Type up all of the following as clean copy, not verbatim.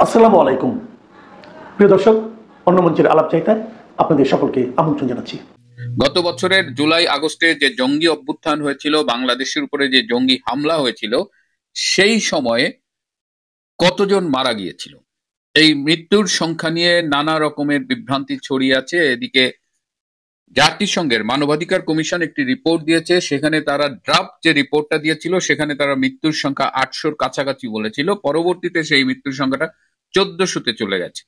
আসসালামু আলাইকুম প্রিয় দর্শক, অন্য মঞ্চের আলাপ চাইতে আপনাদের সকলকে আমন্ত্রণ জানাচ্ছি। গত বছরের জুলাই আগস্টে যে জঙ্গি অভ্যুত্থান হয়েছিল, বাংলাদেশের উপরে যে জঙ্গি হামলা হয়েছিল, সেই সময়ে কতজন মারা গিয়েছিল, এই মৃত্যুর সংখ্যা নিয়ে নানা রকমের বিভ্রান্তি ছড়িয়ে আছে। এদিকে জাতিসংঘের মানবাধিকার কমিশন একটি রিপোর্ট দিয়েছে, সেখানে তারা ড্রাফট যে রিপোর্টটা দিয়েছিল সেখানে তারা মৃত্যুর সংখ্যা 800-র কাছাকাছি বলেছিল। পরবর্তীতে সেই মৃত্যুর সংখ্যাটা 1400-তে চলে গেছে।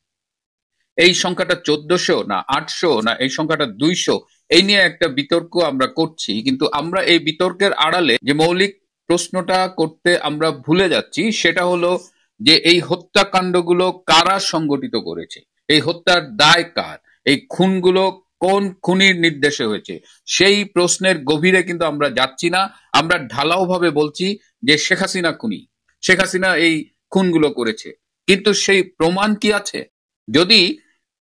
এই সংখ্যাটা 1400 না 800 না এই সংখ্যাটা 200, এই নিয়ে একটা বিতর্ক আমরা করছি, কিন্তু আমরা এই বিতর্কের আড়ালে যে মৌলিক প্রশ্নটা করতে আমরা ভুলে যাচ্ছি সেটা হলো যে এই হত্যাকাণ্ডগুলো কারা সংগঠিত করেছে, এই হত্যার দায় কার, এই খুনগুলো কোন খুনির নির্দেশে হয়েছে, সেই প্রশ্নের গভীরে কিন্তু আমরা যাচ্ছি না। আমরা ঢালাও ভাবে বলছি যে শেখ হাসিনা খুনি, শেখ হাসিনা এই খুনগুলো করেছে, কিন্তু সেই প্রমাণ কি আছে? যদি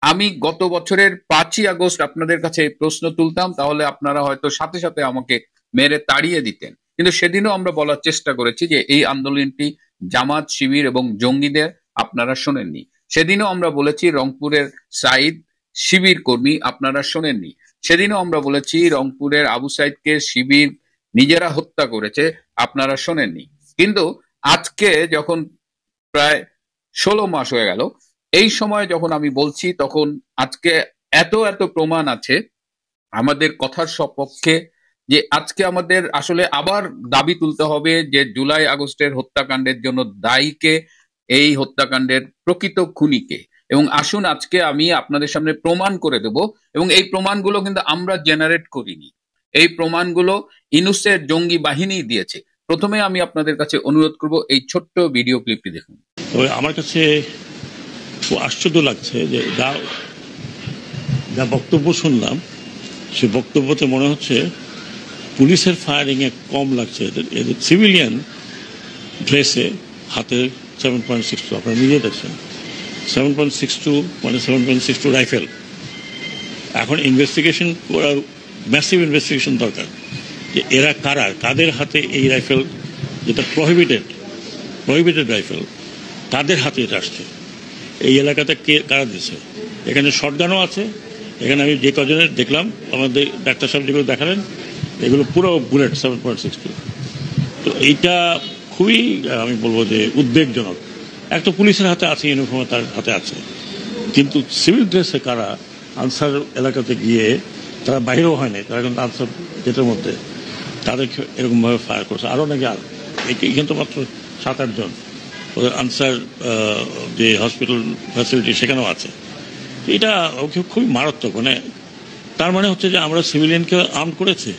আমি গত বছরের 5ই আগস্ট আপনাদের কাছে এই প্রশ্ন তুলতাম তাহলে আপনারা হয়তো সাথে সাথে আমাকে মেরে তাড়িয়ে দিতেন, কিন্তু সেদিনও আমরা বলার চেষ্টা করেছি যে এই আন্দোলনটি জামাত, শিবির এবং জঙ্গিদের, আপনারা শোনেননি। সেদিনও আমরা বলেছি রংপুরের সাইদ শিবির কর্মী, আপনারা শোনেননি। সেদিনও আমরা বলেছি রংপুরের আবু সাইদকে শিবির নিজেরা হত্যা করেছে, আপনারা শোনেননি। কিন্তু আজকে যখন প্রায় 16 মাস হয়ে গেল, এই সময় যখন আমি বলছি তখন আজকে এত এত প্রমাণ আছে আমাদের কথার সপক্ষে যে আজকে আমাদের আসলে আবার দাবি তুলতে হবে যে জুলাই আগস্টের হত্যাকাণ্ডের জন্য দায়ীকে, এই হত্যাকাণ্ডের প্রকৃত খুনিকে। এবং আসুন আজকে আমি আপনাদের সামনে প্রমাণ করে দেব, এবং এই প্রমাণগুলো কিন্তু আমরা জেনারেট করিনি, এই প্রমাণগুলো ইনুসের জঙ্গি বাহিনী দিয়েছে। প্রথমে আমি আপনাদের কাছে অনুরোধ করব এই ছোট্ট ভিডিও ক্লিপটি দেখুন। তবে আমার কাছে খুব আশ্চর্য লাগছে যে যা যা বক্তব্য শুনলাম, সে বক্তব্যতে মনে হচ্ছে পুলিশের ফায়ারিংয়ে কম লাগছে, এদের সিভিলিয়ান ড্রেসে হাতে 7.62, আপনারা নিজে দেখছেন 7.62 মানে 7.62 রাইফেল। এখন ইনভেস্টিগেশন করার, ম্যাসিভ ইনভেস্টিগেশন দরকার যে এরা কারা, কাদের হাতে এই রাইফেল, যেটা প্রহিবিটেড রাইফেল, তাদের হাতে এটা আসছে, এই এলাকাতে কে কারা দিচ্ছে। এখানে শটগানও আছে, এখানে আমি যে কজনের দেখলাম, আমাদের ডাক্তার সাহেব যেগুলো দেখালেন এগুলো পুরো বুলেট 7.62। তো এইটা খুবই আমি বলবো যে উদ্বেগজনক। একটা পুলিশের হাতে আছে, ইউনিফর্ম তার হাতে আছে, কিন্তু সিভিল ড্রেসে কারা আনসার এলাকাতে গিয়ে, তারা বাইরেও হয়নি, তারা কিন্তু আনসার গেটের মধ্যে তাদেরকে এরকমভাবে ফায়ার করছে। আরও নাকি এখানে তো মাত্র 7-8 জন, ওদের আনসার যে হসপিটাল ফ্যাসিলিটি সেখানেও আছে। এটা খুবই মারাত্মক। মানে তার মানে হচ্ছে যে আমরা সিভিলিয়ানকে আর্ম করেছি।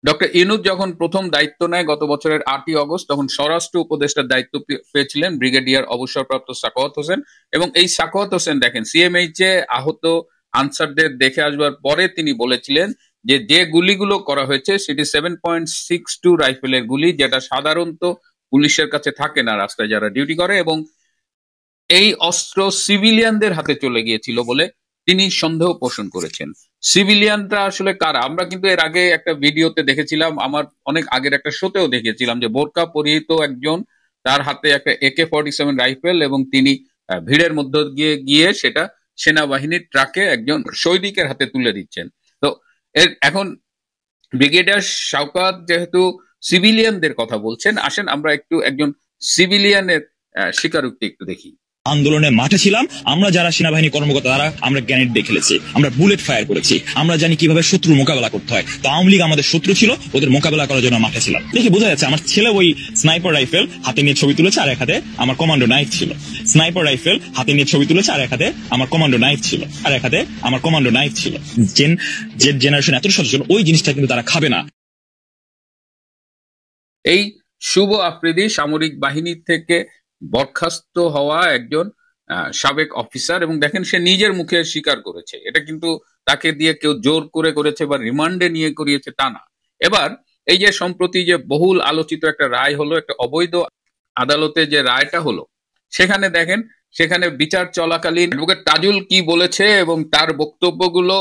ডক্টর ইউনূস যখন প্রথম দায়িত্ব নেয় গত বছরের 8ই আগস্ট, তখন স্বরাষ্ট্র উপদেষ্টার দায়িত্ব পেয়েছিলেন ব্রিগেডিয়ার অবসরপ্রাপ্ত সাখাওয়াত হোসেন। এবং এই সাখাওয়াত হোসেন দেখেন সিএমএইচে আহত আনসারদের দেখে আসবার পরে তিনি বলেছিলেন যে যে গুলিগুলো করা হয়েছে সেটি 7.62 রাইফেলের গুলি, যেটা সাধারণত পুলিশের কাছে থাকে না রাস্তায় যারা ডিউটি করে, এবং এই অস্ত্র সিভিলিয়ানদের হাতে চলে গিয়েছিল বলে তিনি সন্দেহ পোষণ করেছেন। সিভিলিয়ানরা আসলে কারা? আমরা কিন্তু এর আগে একটা ভিডিওতে দেখেছিলাম, আমার অনেক আগের একটা শোতেও দেখেছিলাম যে বোরকা পরিহিত একজন, তার হাতে একটা AK-47 রাইফেল, এবং তিনি ভিড়ের মধ্য দিয়ে গিয়ে সেটা সেনাবাহিনীর ট্রাকে একজন সৈনিকের হাতে তুলে দিচ্ছেন। তো এখন ব্রিগেডিয়ার শওকত যেহেতু সিভিলিয়ানদের কথা বলছেন, আসেন আমরা একটু একজন সিভিলিয়ানের স্বীকারোক্তি একটু দেখি। আন্দোলনের মাঠে ছিলাম আমরা, যারা সেনাবাহিনী কর্মকর্তা তারা, আমরা গ্রেনেড দিয়ে খেলেছি, আমরা বুলেট ফায়ার করেছি, আমরা জানি কিভাবে শত্রুর মোকাবেলা করতে হয়। তো আওয়ামী লীগ আমাদের শত্রু ছিল, ওদের মোকাবেলা করার জন্য মাঠে ছিলাম। দেখি বোঝা যাচ্ছে আমার ছেলে ওই স্নাইপার রাইফেল হাতে নিয়ে ছবি তুলেছে, আর এক হাতে আমার কমান্ডো নাইফ ছিল। স্নাইপার রাইফেল হাতে নিয়ে ছবি তুলেছে, আর এক হাতে আমার কমান্ডো নাইফ ছিল, আর এক হাতে আমার কমান্ডো নাইফ ছিল। যে জেনারেশন এত সচেতন, ওই জিনিসটা কিন্তু তারা খাবে না। এই শুভ আফ্রিদি সামরিক বাহিনী থেকে বরখাস্ত হওয়া একজন সাবেক অফিসার, এবং দেখেন সে নিজের মুখে স্বীকার করেছে, এটা কিন্তু তাকে দিয়ে কেউ জোর করে করেছে বা রিমান্ডে নিয়ে করিয়েছে তা না। এবার এই যে সম্প্রতি যে বহুল আলোচিত একটা রায় হলো, একটা অবৈধ আদালতে যে রায়টা হলো, সেখানে দেখেন, সেখানে বিচার চলাকালীন অ্যাডভোকেট তাজুল কি বলেছে এবং তার বক্তব্যগুলো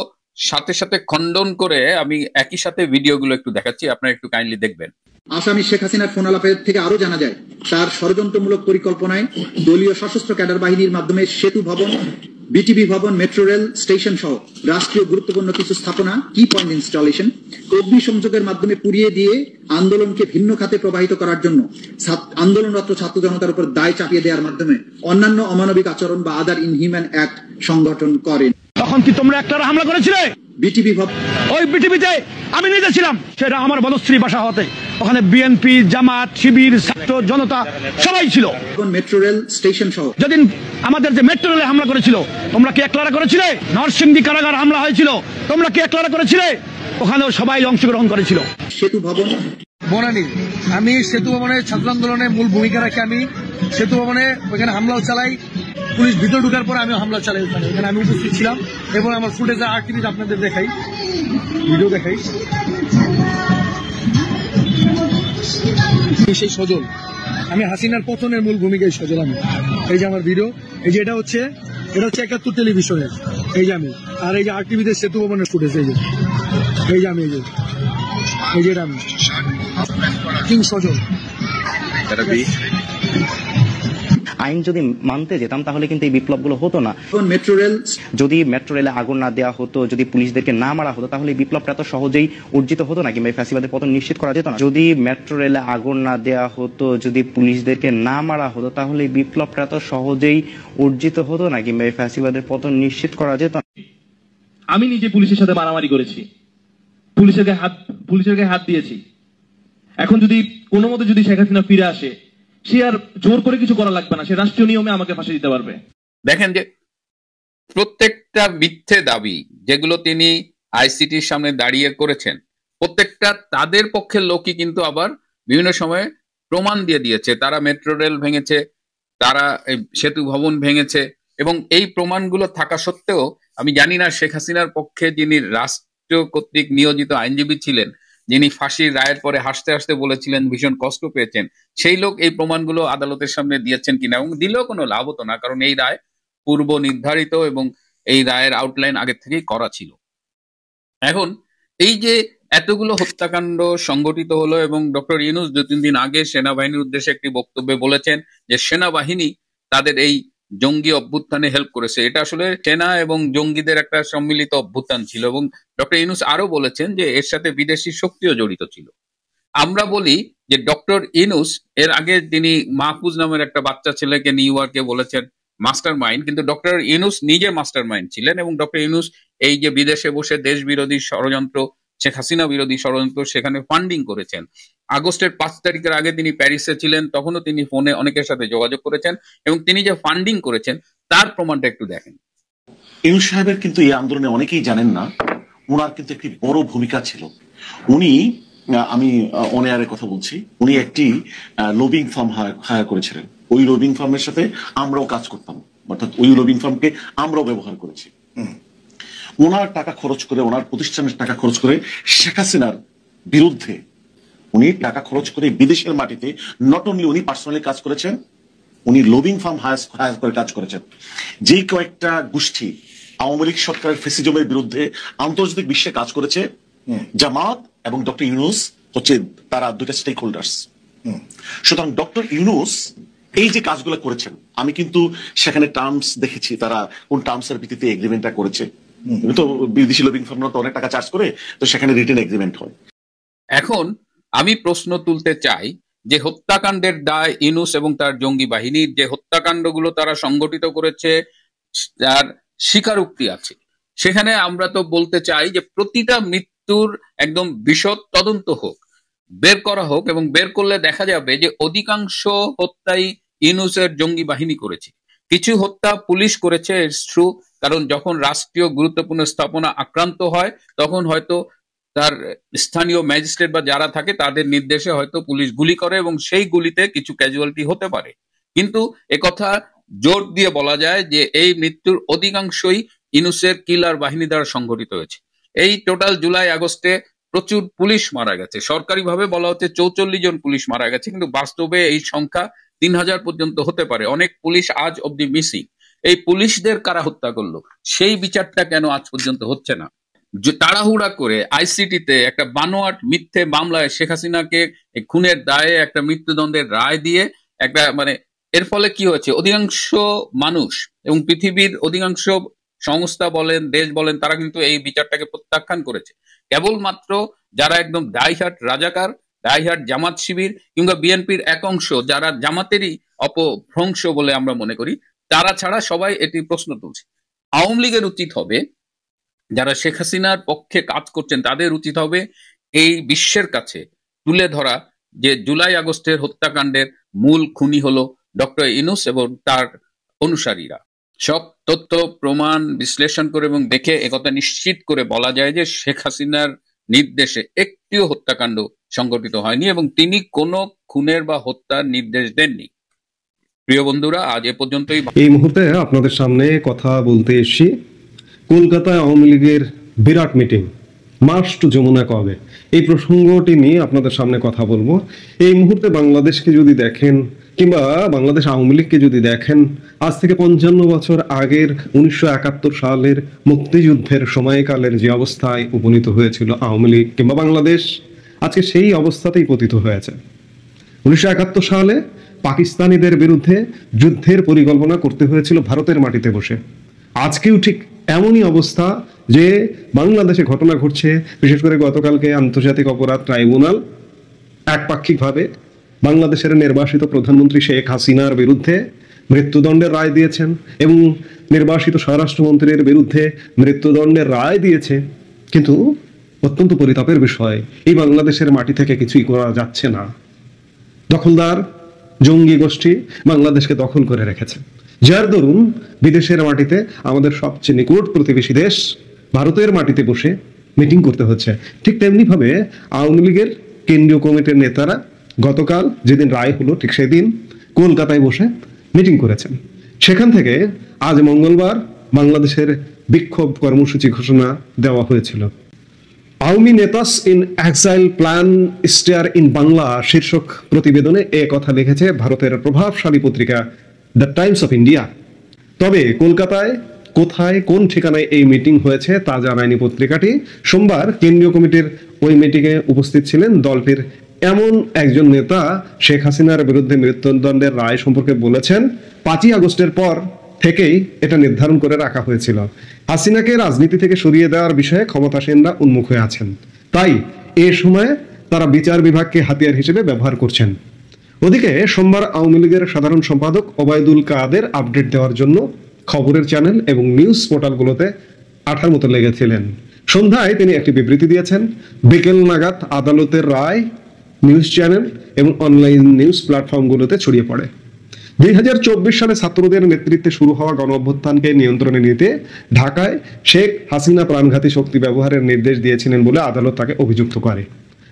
সাথে সাথে খণ্ডন করে আমি একই সাথে ভিডিওগুলো একটু দেখাচ্ছি, আপনারা একটু কাইন্ডলি দেখবেন। আসামি শেখ হাসিনার ফোন আলাপের থেকে আরো জানা যায় তার ষড়যন্ত্রমূলক পরিকল্পনায় দলীয় সশস্ত্র ক্যাডার বাহিনীর মাধ্যমে সেতু ভবন, বিটিভি ভবন, মেট্রো রেল স্টেশন সহ রাষ্ট্রীয় গুরুত্বপূর্ণ কিছু স্থাপনা, কি পয়েন্ট ইনস্টলেশন, অগ্নিসংযোগের মাধ্যমে পুড়িয়ে দিয়ে আন্দোলনকে ভিন্ন খাতে প্রবাহিত করার জন্য আন্দোলনরত ছাত্র জনতার উপর দায় চাপিয়ে দেওয়ার মাধ্যমে অন্যান্য অমানবিক আচরণ বা আদার ইনহিউম্যান অ্যাক্ট সংগঠন করেন। তখন কি তোমরা একটারা হামলা করেছিলে? বিটিভি ভবন, ওই বিটিভিতে আমি নিজে ছিলাম, সেটা আমার বনশ্রী বাসা হতে। ওখানে বিএনপি, জামাত, শিবির, ছাত্র জনতা সবাই ছিল। মেট্রো রেল স্টেশন সহ যেদিন আমাদের যে মেট্রো রেলে হামলা করেছিল, তোমরা কি একলারা করেছিলে? নরসিংদী কারাগার হামলা হয়েছিল, তোমরা কি একলারা করেছিলে? ওখানেও সবাই অংশগ্রহণ করেছিল। সেতু ভবন, বনানী, আমি সেতু ভবনের ছাত্র আন্দোলনের মূল ভূমিকা রাখি। আমি সেতু ভবনে ওইখানে হামলাও চালাই, পুলিশ ভিতর ঢুকার পরে আমি হামলা চালাই ওখানে। এখানে আমি উপস্থিত ছিলাম এবং আমার ফুটেজে আর্টিভিতে আপনাদের দেখাই, ভিডিও দেখাই। সেই সজল, আমি হাসিনার পতনের মূল ভূমিকায় সজল আমি। এই যে আমার ভিডিও, এই যে এটা হচ্ছে ৭১ টেলিভিশনের, এই যে আমি, আর এই যে আর্টিভিতে সেতু ভবনের ফুটেজ, এই যে আমি, এই যে এটা আমি কিং সজল। আইন যদি মানতে যেতাম তাহলে কিন্তু এই বিপ্লবগুলো হতো না। মেট্রো রেল, যদি মেট্রো রেলে আগুন না দেওয়া হতো, যদি পুলিশদেরকে না মারা হতো, তাহলে এই বিপ্লবটা এত সহজেই অর্জিত হতো না, কিংবা ফ্যাসিবাদের পতন নিশ্চিত করা যেত না। যদি মেট্রো রেলে আগুন না দেওয়া হতো, যদি পুলিশদেরকে না মারা হতো, তাহলে এই বিপ্লবটা এত সহজেই অর্জিত হতো না, কিংবা ফ্যাসিবাদের পতন নিশ্চিত করা যেত না। আমি নিজে পুলিশের সাথে মারামারি করেছি, পুলিশের গায়ে হাত দিয়েছি। এখন যদি কোনো মতে যদি শেখ হাসিনা ফিরে আসে, সে আর জোর করে কিছু করা লাগবে না, সে রাষ্ট্রীয় নিয়মে আমাকে ফাঁসি দিতে পারবে। দেখেন যে প্রত্যেকটা মিথ্যে দাবি যেগুলো তিনি আইসিটির সামনে দাঁড়িয়ে করেছেন, প্রত্যেকটা তাদের পক্ষের লোকই কিন্তু আবার বিভিন্ন সময়ে প্রমাণ দিয়ে দিয়েছে। তারা মেট্রো রেল ভেঙেছে, তারা সেতু ভবন ভেঙেছে, এবং এই প্রমাণগুলো থাকা সত্ত্বেও আমি জানি না শেখ হাসিনার পক্ষে যিনি রাষ্ট্র কর্তৃক নিয়োজিত আইনজীবী ছিলেন, যিনি ফাঁসির রায়ের পরে হাসতে হাসতে বলেছিলেন ভীষণ কষ্ট পেয়েছেন, সেই লোক এই প্রমাণগুলো আদালতের সামনে দিয়েছেন কিনা, এবং দিলেও কোনো লাভ হতো না, কারণ এই রায় পূর্ব নির্ধারিত এবং এই রায়ের আউটলাইন আগে থেকেই করা ছিল। এখন এই যে এতগুলো হত্যাকাণ্ড সংগঠিত হলো, এবং ডক্টর ইউনূস ২-৩ দিন আগে সেনাবাহিনীর উদ্দেশ্যে একটি বক্তব্যে বলেছেন যে সেনাবাহিনী তাদের এই জঙ্গি অভ্যুত্থানে হেল্প করেছে। এটা আসলে সেনা এবং জঙ্গিদের একটা সম্মিলিত অভ্যুত্থান ছিল, এবং ডক্টর ইউনূস আরো বলেছেন যে এর সাথে বিদেশি শক্তিও জড়িত ছিল। আমরা বলি যে ডক্টর ইউনূস এর আগে তিনি মাহফুজ নামের একটা বাচ্চা ছেলেকে নিউ ইয়র্কে বলেছেন মাস্টার মাইন্ড, কিন্তু ডক্টর ইউনূস নিজে মাস্টার মাইন্ড ছিলেন, এবং ডক্টর ইউনূস এই যে বিদেশে বসে দেশ বিরোধী ষড়যন্ত্র, শেখ হাসিনা বিরোধী ষড়যন্ত্র, সেখানে ফান্ডিং করেছেন। আগস্টের ৫ তারিখের আগে তিনি প্যারিসে ছিলেন, তখনও তিনি ফোনে অনেকের সাথে যোগাযোগ করেছেন, এবং তিনি যে ফান্ডিং করেছেন তার প্রমাণটা একটু দেখেন। ইউনূস সাহেবের কিন্তু এই আন্দোলনে অনেকেই জানেন না, ওনার কিন্তু একটি বড় ভূমিকা ছিল। উনি, আমি অন এয়ারের কথা বলছি, উনি একটি লবিং ফার্ম হায়ার করেছিলেন। ওই লবিং ফার্মের সাথে আমরাও কাজ করতাম, অর্থাৎ ওই লবিং ফার্মকে আমরাও ব্যবহার করেছি। ওনার টাকা খরচ করে, ওনার প্রতিষ্ঠানের টাকা খরচ করে শেখ হাসিনার বিরুদ্ধে উনি টাকা খরচ করে বিদেশের মাটিতে নট অনলি উনি পার্সোনালি কাজ করেছেন, উনি লবিং ফার্ম হায়ার করে কাজ করেছেন। যে কয়েকটা গোষ্ঠী আওয়ামী লীগ সরকারের ফেসিজমের বিরুদ্ধে আন্তর্জাতিক বিশ্বে কাজ করেছে, জামাত এবং ডক্টর ইউনূস হচ্ছে তারা দুইটা স্টেক হোল্ডার্স। সুতরাং ডক্টর ইউনূস এই যে কাজগুলো করেছেন, আমি কিন্তু সেখানে টার্মস দেখেছি, তারা কোন টার্মস এর ভিত্তিতে এগ্রিমেন্টটা করেছে। তো বিদেশি লবিং ফার্মরা তো অনেক টাকা চার্জ করে, তো সেখানে রিটেন এগ্রিমেন্ট হয়। এখন আমি প্রশ্ন তুলতে চাই যে হত্যাকাণ্ডের দায় ইউনূস এবং তার জঙ্গি বাহিনীর, যে হত্যাকাণ্ডগুলো তারা সংগঠিত করেছে তার স্বীকারোক্তি আছে, সেখানে আমরা তো বলতে চাই যে প্রতিটা মৃত্যুর একদম বিশদ তদন্ত হোক, বের করা হোক, এবং বের করলে দেখা যাবে যে অধিকাংশ হত্যাই ইউনূসের জঙ্গি বাহিনী করেছে। কিছু হত্যা পুলিশ করেছে, ইটস ট্রু, কারণ যখন রাষ্ট্রীয় গুরুত্বপূর্ণ স্থাপনা আক্রান্ত হয় তখন হয়তো তার স্থানীয় ম্যাজিস্ট্রেট বা যারা থাকে তাদের নির্দেশে হয়তো পুলিশ গুলি করে, এবং সেই গুলিতে কিছু ক্যাজুয়ালিটি হতে পারে। কিন্তু একথা জোর দিয়ে বলা যায় যে এই মৃত্যুর অধিকাংশই ইউনূসের কিলার বাহিনী দ্বারা সংঘটিত হয়েছে। এই টোটাল জুলাই আগস্টে প্রচুর পুলিশ মারা গেছে, সরকারিভাবে বলা হচ্ছে ৪৪ জন পুলিশ মারা গেছে, কিন্তু বাস্তবে এই সংখ্যা ৩,০০০ পর্যন্ত হতে পারে। অনেক পুলিশ আজ অব্দি মিসিং। এই পুলিশদের কারা হত্যা করলো সেই বিচারটা কেন আজ পর্যন্ত হচ্ছে না? যে তাড়াহুড়া করে আইসিটিতে একটা বানোয়াট মিথ্যে মামলায় শেখ হাসিনাকে এই খুনের দায়ে একটা মৃত্যুদণ্ডের রায় দিয়ে একটা মানে এর ফলে কি হয়েছে, অধিকাংশ মানুষ এবং পৃথিবীর অধিকাংশ সংস্থা বলেন, দেশ বলেন, তারা কিন্তু এই বিচারটাকে প্রত্যাখ্যান করেছে। কেবলমাত্র যারা একদম ডাইহার্ট রাজাকার, ডাইহার্ট জামাত শিবির কিংবা বিএনপির এক অংশ যারা জামাতেরই অপভ্রংশ বলে আমরা মনে করি, তারা ছাড়া সবাই এটি প্রশ্ন তুলছে। আওয়ামী লীগের উচিত হবে, যারা শেখ হাসিনার পক্ষে কাজ করছেন তাদের উচিত হবে এই বিশ্বের কাছে তুলে ধরা যে জুলাই আগস্টের হত্যাকাণ্ডের মূল খুনি হলো ডক্টর ইউনূস এবং তার অনুসারীরা। সব তথ্য প্রমাণ বিশ্লেষণ করে এবং দেখে একথা নিশ্চিত করে বলা যায় যে শেখ হাসিনার নির্দেশে একটিও হত্যাকাণ্ড সংঘটিত হয়নি এবং তিনি কোনো খুনের বা হত্যার নির্দেশ দেননি। প্রিয় বন্ধুরা, আজ এ পর্যন্তই। এই মুহূর্তে আপনাদের সামনে কথা বলতে এসেছি কলকাতায় আওয়ামী লীগের বিরাট মিটিং, মার্চ টু যমুনা কবে, এই প্রসঙ্গটি নিয়ে আপনাদের সামনে কথা বলবো। এই মুহূর্তে বাংলাদেশকে যদি দেখেন কিংবা বাংলাদেশ আওয়ামী লীগকে যদি দেখেন, আজ থেকে 55 বছর আগের 1971 সালের মুক্তিযুদ্ধের সময়কালের যে অবস্থায় উপনীত হয়েছিল আওয়ামী লীগ কিংবা বাংলাদেশ, আজকে সেই অবস্থাতেই পতিত হয়েছে। 1971 সালে পাকিস্তানিদের বিরুদ্ধে যুদ্ধের পরিকল্পনা করতে হয়েছিল ভারতের মাটিতে বসে। আজকেও ঠিক এমনই অবস্থা যে বাংলাদেশে ঘটনা ঘটছে। বিশেষ করে গতকালকে আন্তর্জাতিক অপরাধ ট্রাইব্যুনাল একপাক্ষিকভাবে বাংলাদেশের নির্বাসিত প্রধানমন্ত্রী শেখ হাসিনার বিরুদ্ধে মৃত্যুদণ্ডের রায় দিয়েছেন এবং নির্বাসিত স্বরাষ্ট্রমন্ত্রীর বিরুদ্ধে মৃত্যুদণ্ডের রায় দিয়েছে। কিন্তু অত্যন্ত পরিতাপের বিষয়, এই বাংলাদেশের মাটি থেকে কিছুই করা যাচ্ছে না। দখলদার জঙ্গি গোষ্ঠী বাংলাদেশকে দখল করে রেখেছে, যার দরুন বিদেশের মাটিতে আমাদের সবচেয়ে নিকট প্রতিবেশী দেশ ভারতের মাটিতে বসে মিটিং করতে হচ্ছে। ঠিক তেমনি ভাবে আওয়ামী লীগের কেন্দ্রীয় কমিটির নেতারা গতকাল যেদিন রায় হলো ঠিক সেদিন কলকাতায় বসে মিটিং করেছেন। সেখান থেকে আজ মঙ্গলবার বাংলাদেশের বিক্ষোভ কর্মসূচি ঘোষণা দেওয়া হয়েছিল। আওয়ামী নেতাস in exile plan stir in Bangla শীর্ষক প্রতিবেদনে এ কথা লিখেছে ভারতের প্রভাবশালী পত্রিকা দ্য টাইমস অফ ইন্ডিয়া। তবে কলকাতায় কোথায় কোন ঠিকানায় এই মিটিং হয়েছে তা জানায়নি পত্রিকাটি। সোমবার কেন্দ্রীয় কমিটির ওই মিটিংয়ে উপস্থিত ছিলেন দলটির এমন একজন নেতা শেখ হাসিনার বিরুদ্ধে মৃত্যুদণ্ডের রায় সম্পর্কে বলেছেন, 5ই আগস্টের পর থেকেই এটা নির্ধারণ করে রাখা হয়েছিল। হাসিনাকে রাজনীতি থেকে সরিয়ে দেওয়ার বিষয়ে ক্ষমতাসীনরা উন্মুখ হয়ে আছেন, তাই এ সময় তারা বিচার বিভাগকে হাতিয়ার হিসেবে ব্যবহার করছেন। ওদিকে সোমবার আওয়ামী লীগের সাধারণ সম্পাদক ওবায়দুল কাদের আপডেট দেওয়ার জন্য খবরের চ্যানেল এবং নিউজ পোর্টালগুলোতে আঠার মতো লেগেছিলেন। সন্ধ্যায় তিনি একটি বিবৃতি দিয়েছেন। বিকেল নাগাদ আদালতের রায় নিউজ চ্যানেল এবং অনলাইন নিউজ প্ল্যাটফর্মগুলোতে ছড়িয়ে পড়ে। 2024 সালে ছাত্রদের নেতৃত্বে শুরু হওয়া গণ অভ্যুত্থানকে নিয়ন্ত্রণে নিতে ঢাকায় শেখ হাসিনা প্রাণঘাতী শক্তি ব্যবহারের নির্দেশ দিয়েছিলেন বলে আদালত তাকে অভিযুক্ত করে।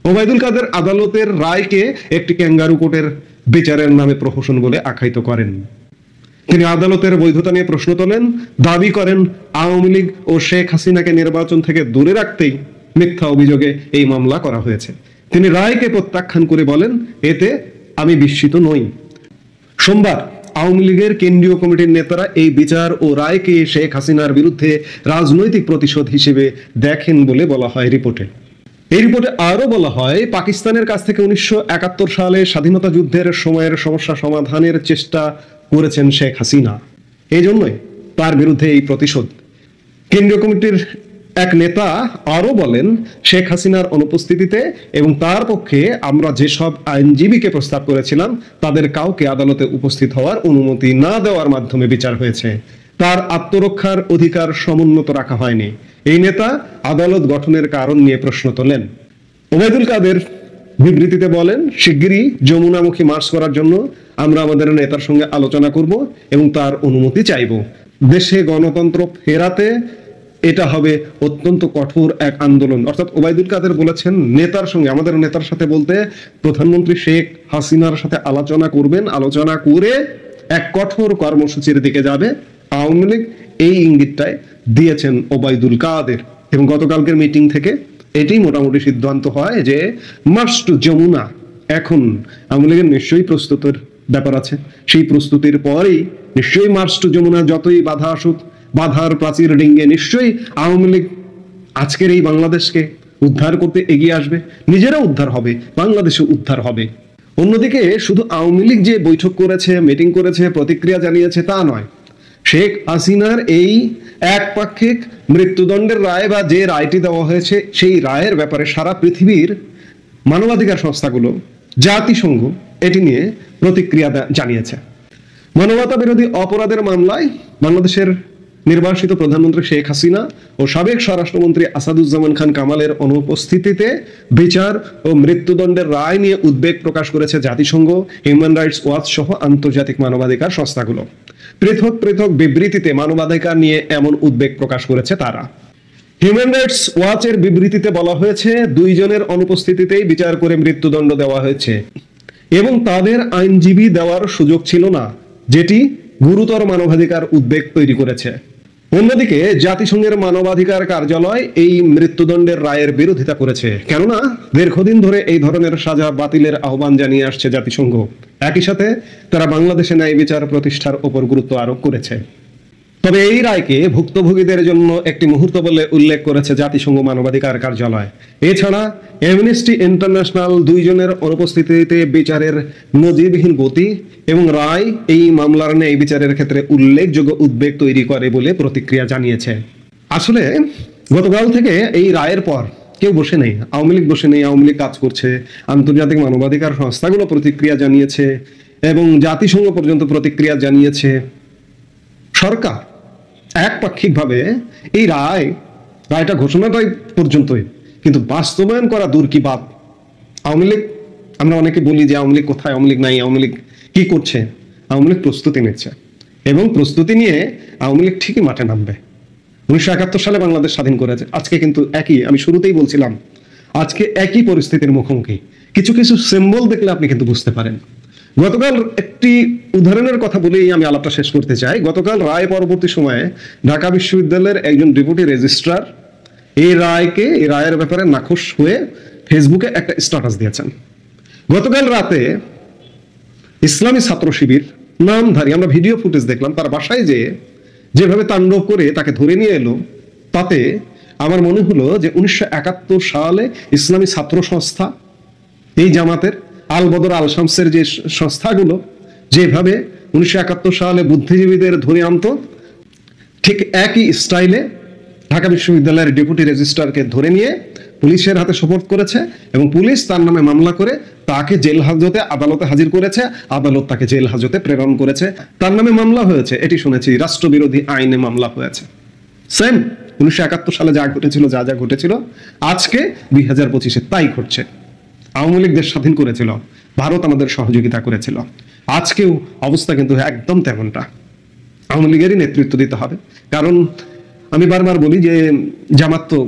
ওবায়দুল কাদের আদালতের রায়কে একটি ক্যাঙ্গারু কোর্টের বিচারের নামে প্রহসন বলে আখ্যায়িত করেন। তিনি আদালতের বৈধতা নিয়ে প্রশ্ন তোলেন, দাবি করেন আওয়ামী লীগ ও শেখ হাসিনাকে নির্বাচন থেকে দূরে রাখতেই মিথ্যা অভিযোগে এই মামলা করা হয়েছে। তিনি রায়কে প্রত্যাখ্যান করে বলেন, এতে আমি বিস্মিত নই। সোমবার আওয়ামী লীগের কেন্দ্রীয় কমিটির নেতারা এই বিচার ও রায়কে শেখ হাসিনার বিরুদ্ধে রাজনৈতিক প্রতিশোধ হিসেবে দেখেন বলে বলা হয় রিপোর্টে। এই রিপোর্টে আরো বলা হয়, পাকিস্তানের কাছ থেকে 1971 সালে স্বাধীনতা যুদ্ধের সময়ের সমস্যা সমাধানের চেষ্টা করেছেন শেখ হাসিনা, এই জন্যই তার বিরুদ্ধে এই প্রতিশোধ। কেন্দ্রীয় কমিটির এক নেতা আরো বলেন, শেখ হাসিনার অনুপস্থিতিতে এবং তার পক্ষে আমরা যেসব আইনজীবীকে প্রস্তাব করেছিলাম তাদের কাউকে আদালতে উপস্থিত হওয়ার অনুমতি না দেওয়ার মাধ্যমে বিচার হয়েছে। তার আত্মরক্ষার অধিকার সমুন্নত রাখা হয়নি। এই নেতা আদালত গঠনের কারণ নিয়ে প্রশ্ন তোলেন। ওবায়দুল কাদের বিবৃতিতে বলেন, শিগগিরই যমুনামুখী মার্চ করার জন্য আমরা আমাদের নেতার সঙ্গে আলোচনা করব এবং তার অনুমতি চাইব। দেশে গণতন্ত্র ফেরাতে এটা হবে অত্যন্ত কঠোর এক আন্দোলন। অর্থাৎ ওবায়দুল কাদের বলেছেন, নেতার সঙ্গে, আমাদের নেতার সাথে বলতে প্রধানমন্ত্রী শেখ হাসিনার সাথে আলোচনা করবেন, আলোচনা করে এক কঠোর কর্মসূচির দিকে যাবে আওয়ামী লীগ, এই ইঙ্গিতটাই দিয়েছেন ওবায়দুল কাদের। এবং গতকালকের মিটিং থেকে এটাই মোটামুটি সিদ্ধান্ত হয় যে মার্চ টু যমুনা। এখন আওয়ামী লীগের নিশ্চয়ই প্রস্তুতের ব্যাপার আছে, সেই প্রস্তুতির পরেই নিশ্চয়ই মার্চ টু যমুনা, যতই বাধা আসুক, বাধার প্রাচীর ডিঙ্গে নিশ্চয়ই আওয়ামী লীগ আজকের এই বাংলাদেশকে উদ্ধার করতে এগিয়ে আসবে, নিজেরা উদ্ধার হবে, বাংলাদেশও উদ্ধার হবে। অন্যদিকে শুধু আওয়ামী লীগ যে বৈঠক করেছে, মিটিং করেছে, প্রতিক্রিয়া জানিয়েছে তা নয়, শেখ হাসিনার এই একপাক্ষিক মৃত্যুদণ্ডের রায় বা যে রায়টি দেওয়া হয়েছে সেই রায়ের ব্যাপারে সারা পৃথিবীর মানবাধিকার সংস্থাগুলো, জাতিসংঘ এটি নিয়ে প্রতিক্রিয়া জানিয়েছে। মানবতা বিরোধী অপরাধের মামলায় বাংলাদেশের নির্বাসিত প্রধানমন্ত্রী শেখ হাসিনা ও সাবেক স্বরাষ্ট্রমন্ত্রী আসাদুজ্জামান খান কামালের অনুপস্থিতিতে বিচার ও মৃত্যুদণ্ডের রায় নিয়ে উদ্বেগ প্রকাশ করেছে জাতিসংঘ, হিউম্যান রাইটস ওয়াচ সহ আন্তর্জাতিক মানবাধিকার সংস্থাগুলো। পৃথক পৃথক বিবৃতিতে মানবাধিকার নিয়ে এমন উদ্বেগ প্রকাশ করেছে তারা। হিউম্যান রাইটস ওয়াচের বিবৃতিতে বলা হয়েছে, 2 জনের অনুপস্থিতিতেই বিচার করে মৃত্যুদণ্ড দেওয়া হয়েছে এবং তাদের আইনজীবী দেওয়ার সুযোগ ছিল না, যেটি গুরুতর মানবাধিকার উদ্বেগ তৈরি করেছে। অন্যদিকে জাতিসংঘের মানবাধিকার কার্যালয় এই মৃত্যুদণ্ডের রায়ের বিরোধিতা করেছে, কেননা দীর্ঘদিন ধরে এই ধরনের সাজা বাতিলের আহ্বান জানিয়ে আসছে জাতিসংঘ। একই সাথে তারা বাংলাদেশে ন্যায় বিচার প্রতিষ্ঠার উপর গুরুত্ব আরোপ করেছে। তবে এই রায়কে ভুক্তভোগীদের জন্য একটি মুহূর্ত বলে উল্লেখ করেছে জাতিসংঘ মানবাধিকার কার্যালয়। এছাড়া অ্যামনেস্টি ইন্টারন্যাশনাল 2 জনের অনুপস্থিতিতে বিচারের নজিরবিহীন গতি এবং রায় এই মামলার ন্যায় বিচারের ক্ষেত্রে উল্লেখযোগ্য উদ্বেগ তৈরি করে বলে প্রতিক্রিয়া জানিয়েছে। আসলে গতকাল থেকে এই রায়ের পর কেউ বসে নেই, আওয়ামী লীগ বসে নেই, আওয়ামী লীগ কাজ করছে, আন্তর্জাতিক মানবাধিকার সংস্থাগুলো প্রতিক্রিয়া জানিয়েছে এবং জাতিসংঘ পর্যন্ত প্রতিক্রিয়া জানিয়েছে। সরকার একপাক্ষিকভাবে এই রায়টা ঘোষণাটাই পর্যন্তই, কিন্তু বাস্তবায়ন করা দূর কি বাদ। আওয়ামী লীগ, আমরা অনেকে বলি যে আওয়ামী লীগ কোথায়, আওয়ামী লীগ নাই, আওয়ামী লীগ কি করছে? আওয়ামী লীগ প্রস্তুতি নিচ্ছে এবং প্রস্তুতি নিয়ে আওয়ামী লীগ ঠিকই মাঠে নামবে। 1971 সালে বাংলাদেশ স্বাধীন করেছে, আজকে কিন্তু একই, আমি শুরুতেই বলছিলাম, আজকে একই পরিস্থিতির মুখোমুখি। কিছু কিছু সিম্বল দেখলে আপনি কিন্তু বুঝতে পারেন। গতকাল একটি উদাহরণের কথা বলেই আমি আলাপটা শেষ করতে চাই। গতকাল রায় পরবর্তী সময়ে ঢাকা বিশ্ববিদ্যালয়ের একজন ডেপুটি রেজিস্ট্রার এই রায়ের ব্যাপারে নাখোশ হয়ে ফেসবুকে একটা স্ট্যাটাস দিয়েছেন। গতকাল রাতে ইসলামী ছাত্র শিবির নামধারী, আমরা ভিডিও ফুটেজ দেখলাম, তার বাসায় যেভাবে তাণ্ডব করে তাকে ধরে নিয়ে এলো, তাতে আমার মনে হলো যে 1971 সালে ইসলামী ছাত্র সংস্থা, এই জামাতের আল বদর আল শামসের যে সংস্থাগুলো যেভাবে 1971 সালে বুদ্ধিজীবীদের ধরে আনতো, ঠিক একই স্টাইলে ঢাকা বিশ্ববিদ্যালয়ের ডেপুটি রেজিস্ট্রারকে ধরে নিয়ে পুলিশের হাতে সোপর্দ করেছে এবং পুলিশ তার নামে মামলা করে তাকে জেল হাজতে আদালতে হাজির করেছে, আদালত তাকে জেল হাজতে প্রেরণ করেছে। তার নামে মামলা হয়েছে, এটি শুনেছি, রাষ্ট্রবিরোধী আইনে মামলা হয়েছে। সেম 1971 সালে যা ঘটেছিল আজকে 2025-এ তাই ঘটছে। আওয়ামী লীগ দেশ স্বাধীন করেছিল, ভারত আমাদের সহযোগিতা করেছিল, আজকেও অবস্থা কিন্তু একদম তেমনটা। আওয়ামী লীগেরই নেতৃত্ব দিতে হবে, কারণ আমি বারবার বলি যে জামাত তো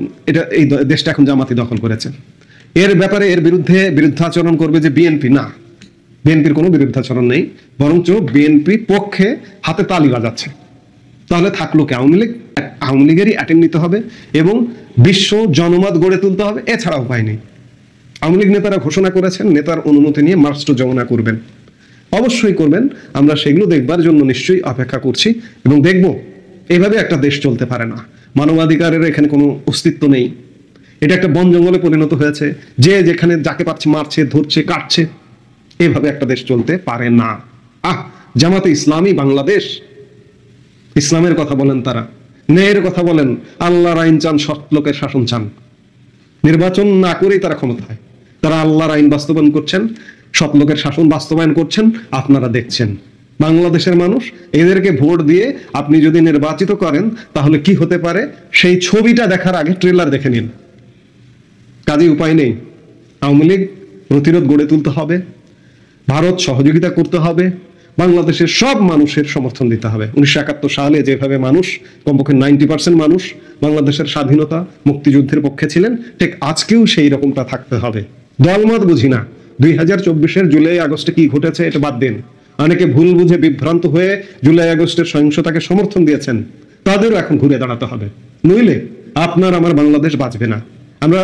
এই দেশটা এখন জামাতই দখল করেছে। এর ব্যাপারে এর বিরুদ্ধাচরণ করবে যে বিএনপি, না, বিএনপির কোনো বিরুদ্ধাচরণ নেই, বরঞ্চ বিএনপি পক্ষে হাতে তালি বাজাচ্ছে। তাহলে থাকলো কি আওয়ামী লীগ? আওয়ামী লীগেরই অ্যাটেন্ড নিতে হবে এবং বিশ্ব জনমত গড়ে তুলতে হবে, এছাড়া উপায় নেই। আওয়ামী লীগ নেতারা ঘোষণা করেছেন নেতার অনুমতি নিয়ে মার্চ টু যমুনা করবেন, অবশ্যই করবেন। আমরা সেগুলো দেখবার জন্য নিশ্চয়ই অপেক্ষা করছি এবং দেখব। এভাবে একটা দেশ চলতে পারে না, মানবাধিকারের এখানে কোনো অস্তিত্ব নেই, এটা একটা বন জঙ্গলে পরিণত হয়েছে, যে যেখানে যাকে পাচ্ছে মারছে, ধরছে, কাটছে। এভাবে একটা দেশ চলতে পারে না। জামাতে ইসলামী বাংলাদেশ, ইসলামের কথা বলেন তারা, ন্যায়ের কথা বলেন, আল্লাহর আইন চান, সৎ লোকের শাসন চান। নির্বাচন না করেই তারা ক্ষমতায়, তারা আল্লাহর আইন বাস্তবায়ন করছেন, সৎ লোকের শাসন বাস্তবায়ন করছেন, আপনারা দেখছেন। বাংলাদেশের মানুষ এদেরকে ভোট দিয়ে আপনি যদি নির্বাচিত করেন তাহলে কি হতে পারে সেই ছবিটা দেখার আগে ট্রেলার দেখে নিন। কাজে উপায় নেই, আওয়ামী লীগ প্রতিরোধ গড়ে তুলতে হবে, ভারত সহযোগিতা করতে হবে, বাংলাদেশের সব মানুষের সমর্থন দিতে হবে। 1971 সালে যেভাবে মানুষ, কমপক্ষে 90% মানুষ বাংলাদেশের স্বাধীনতা মুক্তিযুদ্ধের পক্ষে ছিলেন, ঠিক আজকেও সেই রকমটা থাকতে হবে। দলমত বুঝি না, 2024-এর জুলাই আগস্টে কি ঘটেছে এটা বাদ দিন। অনেকে ভুল বুঝে বিভ্রান্ত হয়ে জুলাই আগস্টের সহিংসতাকে সমর্থন দিয়েছেন, তাদেরও এখন ঘুরে দাঁড়াতে হবে, নইলে আপনার আমার বাংলাদেশ বাঁচবে না। আমরা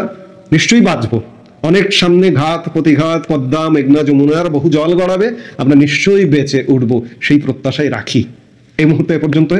নিশ্চয়ই বাঁচবো, অনেক সামনে ঘাত প্রতিঘাত, পদ্মা মেঘনা যমুনার বহু জল গড়াবে, আমরা নিশ্চয়ই বেঁচে উঠবো সেই প্রত্যাশাই রাখি। এই মুহূর্তে এ পর্যন্ত।